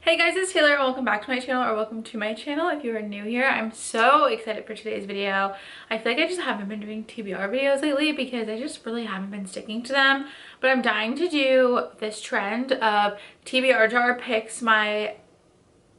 Hey guys, it's Taylor and welcome back to my channel, or welcome to my channel if you are new here. I'm so excited for today's video. I feel like I just haven't been doing TBR videos lately because I just really haven't been sticking to them. But I'm dying to do this trend of TBR Jar picks my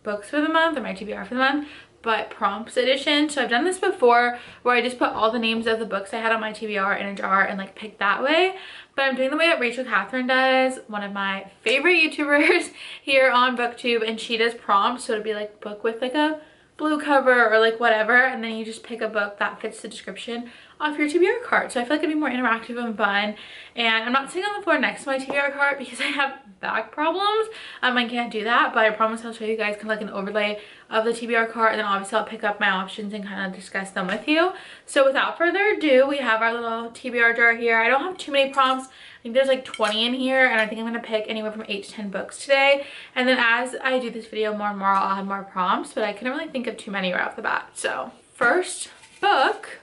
books for the month, or my TBR for the month, but prompts edition. So I've done this before where I just put all the names of the books I had on my TBR in a jar and like pick that way. But I'm doing the way that Rachel Catherine does, one of my favorite YouTubers here on BookTube, and she does prompts. So it'd be like book with like a blue cover or like whatever, and then you just pick a book that fits the description off your TBR card. So I feel like it'd be more interactive and fun. And I'm not sitting on the floor next to my TBR card because I have back problems. I can't do that, but I promise I'll show you guys kind of like an overlay of the TBR card, and then obviously I'll pick up my options and kind of discuss them with you. So without further ado, we have our little TBR jar here. I don't have too many prompts. I think there's like 20 in here, and I think I'm going to pick anywhere from 8 to 10 books today. And then as I do this video more and more, I'll have more prompts, but I couldn't really think of too many right off the bat. So first book.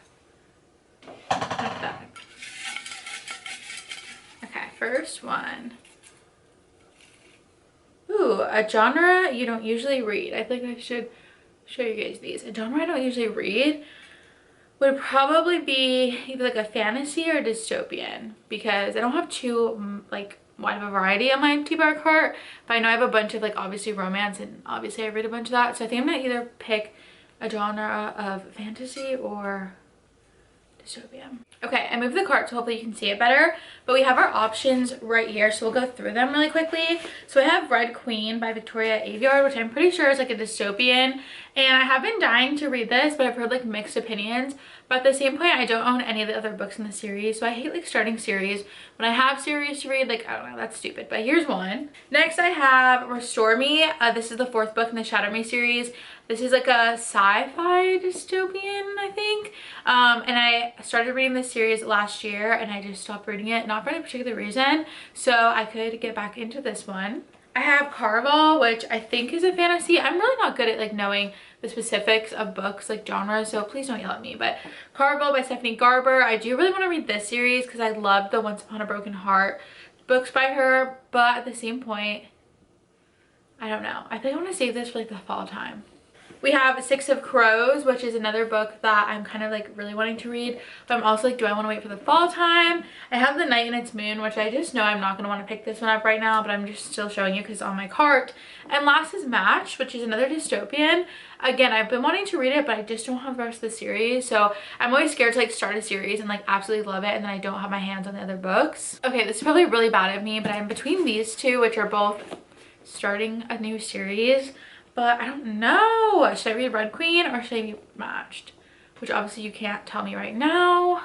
Like that. Okay, first one. Ooh, a genre you don't usually read. I think I should show you guys these. A genre I don't usually read would probably be either like a fantasy or a dystopian, because I don't have too like wide of a variety on my TBR cart, but I know I have a bunch of like obviously romance, and obviously I read a bunch of that. So I think I'm gonna either pick a genre of fantasy or dystopian. Okay, I moved the cart so hopefully you can see it better, but we have our options right here, so we'll go through them really quickly. So I have Red Queen by Victoria Aveyard, which I'm pretty sure is like a dystopian, and I have been dying to read this, but I've heard like mixed opinions. But at the same point, I don't own any of the other books in the series, so I hate like starting series. When I have series to read, like I don't know, that's stupid, but here's one. Next I have Restore Me. This is the 4th book in the Shatter Me series. This is like a sci-fi dystopian, I think. And I started reading this series last year, and I just stopped reading it, not for any particular reason, so I could get back into this one. I have Caraval, which I think is a fantasy. I'm really not good at like knowing the specifics of books, like genres, so please don't yell at me. But Caraval by Stephanie Garber. I do really want to read this series because I love the Once Upon a Broken Heart books by her, but at the same point, I don't know. I think I want to save this for like the fall time. We have Six of Crows, which is another book that I'm kind of like really wanting to read, but I'm also like, do I want to wait for the fall time? I have The Night and Its Moon, which I just know I'm not going to want to pick this one up right now, but I'm just still showing you because it's on my cart. And last is Match, which is another dystopian. Again, I've been wanting to read it, but I just don't have the rest of the series, so I'm always scared to like start a series and like absolutely love it, and then I don't have my hands on the other books. Okay, this is probably really bad of me, but I'm between these two, which are both starting a new series. But I don't know. Should I read Red Queen or should I be Matched? Which obviously you can't tell me right now.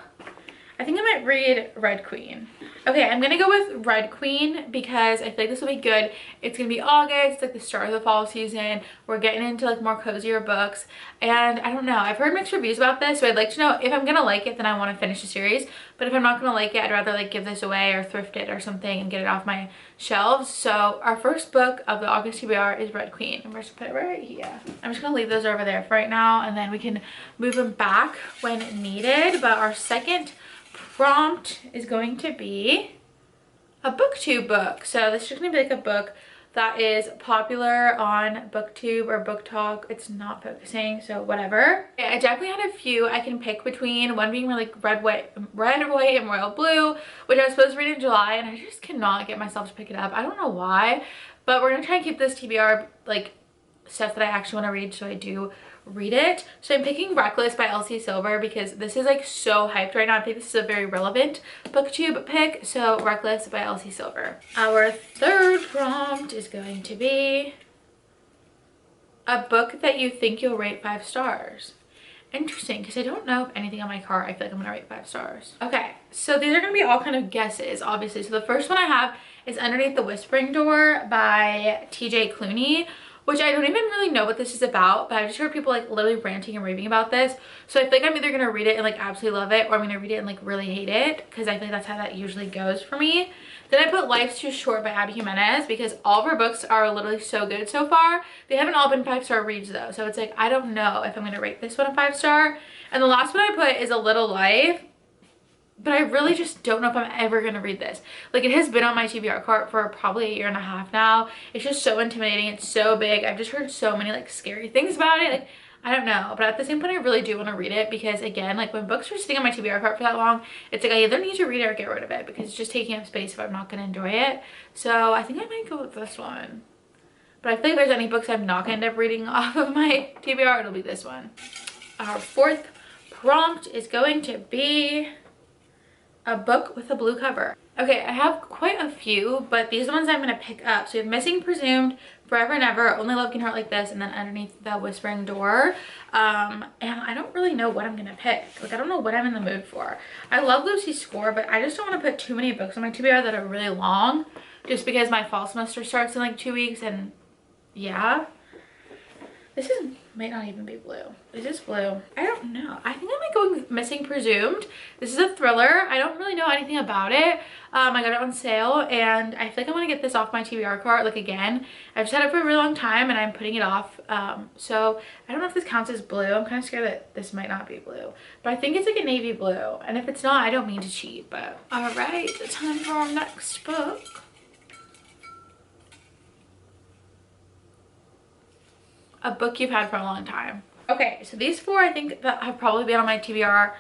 I think I might read Red Queen. Okay, I'm gonna go with Red Queen because I feel like this will be good. It's gonna be August, it's like the start of the fall season. We're getting into like more cozier books, and I don't know, I've heard mixed reviews about this, so I'd like to know if I'm gonna like it, then I want to finish the series. But if I'm not gonna like it, I'd rather like give this away or thrift it or something and get it off my shelves. So our first book of the August TBR is Red Queen, and we're just gonna put it right here. I'm just gonna leave those over there for right now, and then we can move them back when needed. But our second prompt is going to be a BookTube book. So this is going to be like a book that is popular on BookTube or BookTok. It's not focusing, so whatever. I definitely had a few I can pick between, one being like red, white, and royal blue, which I was supposed to read in July, and I just cannot get myself to pick it up. I don't know why, but we're gonna try and keep this TBR like stuff that I actually want to read, so I do read it. So I'm picking Reckless by Elsie Silver because this is like so hyped right now. I think this is a very relevant BookTube pick. So Reckless by Elsie Silver. Our third prompt is going to be a book that you think you'll rate 5 stars. Interesting, because I don't know if anything on my cart I feel like I'm gonna rate 5 stars. Okay, so these are gonna be all kind of guesses, obviously. So the first one I have is Underneath the Whispering Door by TJ Clooney, which I don't even really know what this is about, but I've just heard people like literally ranting and raving about this. So I think I'm either gonna read it and like absolutely love it, or I'm gonna read it and like really hate it, because I think that's how that usually goes for me. Then I put Life's Too Short by Abby Jimenez because all of her books are literally so good so far. They haven't all been 5-star reads though, so it's like I don't know if I'm gonna rate this one a 5-star. And the last one I put is A Little Life but I really just don't know if I'm ever gonna read this. Like, it has been on my TBR cart for probably a year and a half now. It's just so intimidating. It's so big. I've just heard so many like scary things about it. Like, I don't know, but at the same point I really do want to read it because, again, like when books are sitting on my TBR cart for that long, it's like I either need to read it or get rid of it because it's just taking up space if I'm not gonna enjoy it. So I think I might go with this one. But I feel like if there's any books I'm not gonna end up reading off of my TBR, it'll be this one. Our fourth prompt is going to be a book with a blue cover. Okay, I have quite a few, but these are the ones I'm gonna pick up. So we have Missing, Presumed, Forever and Ever, Only Love Can Hurt Like This, and then Underneath the Whispering Door. And I don't really know what I'm gonna pick. Like, I don't know what I'm in the mood for. I love Lucy's Score, but I just don't want to put too many books on my TBR that are really long, just because my fall semester starts in like 2 weeks, and yeah. Might not even be blue. Is this blue? I don't know. I think I might go with Missing Presumed. This is a thriller. I don't really know anything about it. I got it on sale and I feel like I want to get this off my TBR cart. Like, again, I've just had it for a really long time and I'm putting it off. So I don't know if this counts as blue. I'm kind of scared that this might not be blue, but I think it's like a navy blue. And if it's not, I don't mean to cheat, but all right, it's time for our next book. A book you've had for a long time. Okay, so these four I think that have probably been on my TBR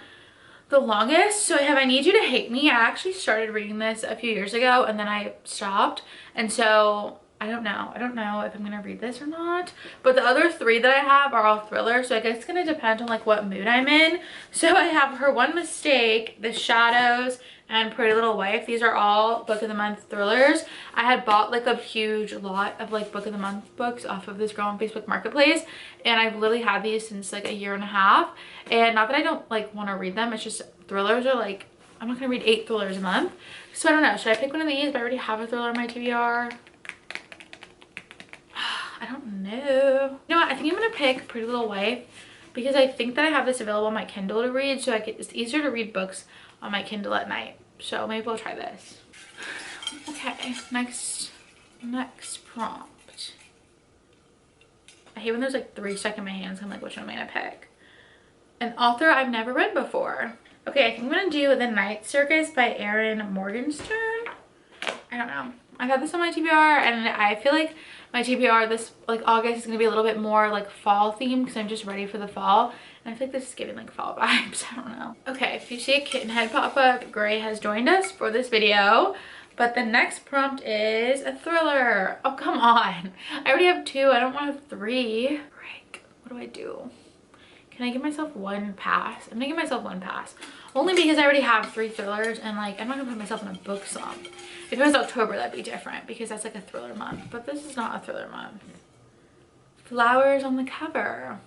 the longest. So I have I Need You to Hate Me. I actually started reading this a few years ago and then I stopped, and so I don't know if I'm gonna read this or not. But the other three that I have are all thrillers, so I guess it's gonna depend on like what mood I'm in. So I have Her One Mistake, The Shadows, and Pretty Little Wife. These are all book of the month thrillers. I had bought like a huge lot of like book of the month books off of this girl on Facebook Marketplace, and I've literally had these since like a year and a half. And not that I don't like want to read them, it's just thrillers are like, I'm not gonna read 8 thrillers a month. So I don't know, should I pick one of these? But I already have a thriller on my TBR. I don't know. You know what, I think I'm gonna pick Pretty Little Wife because I think that I have this available on my Kindle to read, so it's easier to read books on my Kindle at night. So maybe we'll try this. Okay, next prompt. I hate when there's like 3 stuck in my hands. I'm like, which one am I gonna pick? An author I've never read before. Okay, I think I'm gonna do The Night Circus by Erin Morgenstern. I don't know. I've had this on my TBR and I feel like my TBR this like August is gonna be a little bit more like fall themed because I'm just ready for the fall. And I feel like this is giving like fall vibes. I don't know. Okay, if you see a kitten head pop up, Gray has joined us for this video. But the next prompt is a thriller. Oh, come on. I already have 2. I don't want to have 3. Break. What do I do? Can I give myself one pass? I'm gonna give myself one pass. Only because I already have 3 thrillers and like I'm not gonna put myself in a book slump. If it was October, that'd be different because that's like a thriller month. But this is not a thriller month. Flowers on the cover.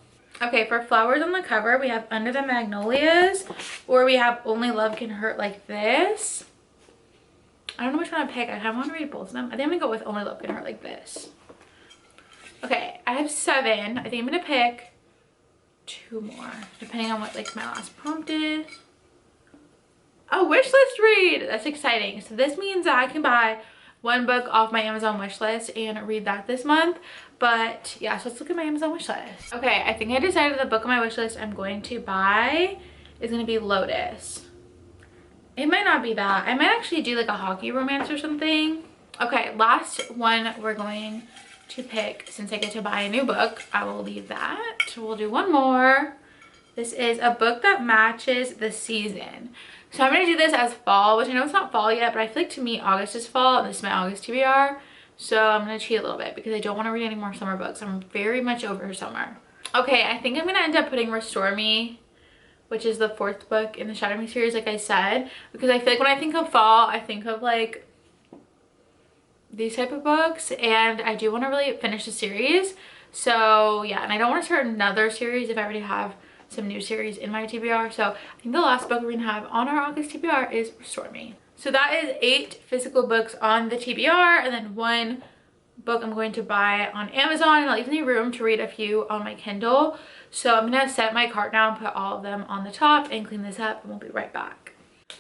Okay, for flowers on the cover, we have Under the Magnolias, or we have Only Love Can Hurt Like This. I don't know which one to pick. I kind of want to read both of them. I think I'm gonna go with Only Love Can Hurt Like This. Okay, I have 7. I think I'm gonna pick 2 more, depending on what like my last prompt is. A wish list read. That's exciting. So this means that I can buy 1 book off my Amazon wish list and read that this month. But yeah, so let's look at my Amazon wish list. Okay, I think I decided the book on my wish list I'm going to buy is going to be Lotus. It might not be that. I might actually do like a hockey romance or something. Okay, last one we're going to pick. Since I get to buy a new book, I will leave that. We'll do one more. This is a book that matches the season. So I'm going to do this as fall, which I know it's not fall yet, but I feel like to me August is fall and this is my August TBR. So I'm going to cheat a little bit because I don't want to read any more summer books. I'm very much over summer. Okay, I think I'm going to end up putting Restore Me, which is the 4th book in the Shadow Me series, like I said. Because I feel like when I think of fall, I think of like these type of books. And I do want to really finish the series. So yeah, and I don't want to start another series if I already have some new series in my TBR. So I think the last book we're going to have on our August TBR is Restore Me. So that is 8 physical books on the TBR, and then 1 book I'm going to buy on Amazon, and that leaves me room to read a few on my Kindle. So I'm going to set my cart now and put all of them on the top and clean this up, and we'll be right back.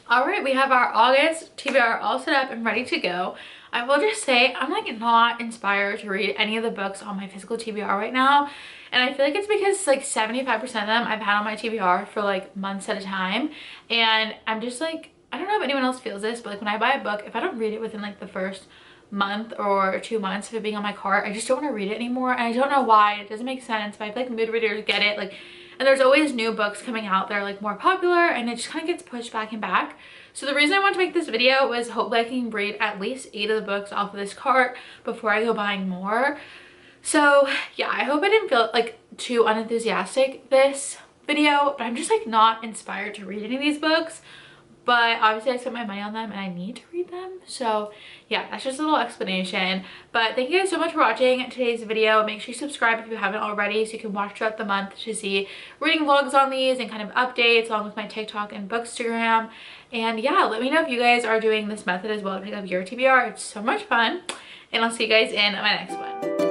All right, we have our August TBR all set up and ready to go. I will just say I'm like not inspired to read any of the books on my physical TBR right now. And I feel like it's because like 75% of them I've had on my TBR for like months at a time. And I'm just like, I don't know if anyone else feels this, but like when I buy a book, if I don't read it within like the first month or 2 months of it being on my cart, I just don't want to read it anymore. And I don't know why. It doesn't make sense, but I feel like mood readers get it. Like, and there's always new books coming out that are like more popular, and it just kind of gets pushed back and back. So the reason I wanted to make this video was hopefully I can read at least 8 of the books off of this cart before I go buying more. So yeah, I hope I didn't feel like too unenthusiastic this video, but I'm just like not inspired to read any of these books. But obviously I spent my money on them and I need to read them. So yeah, that's just a little explanation. But thank you guys so much for watching today's video. Make sure you subscribe if you haven't already so you can watch throughout the month to see reading vlogs on these and kind of updates along with my TikTok and Bookstagram. And yeah, let me know if you guys are doing this method as well to pick up your TBR. It's so much fun. And I'll see you guys in my next one.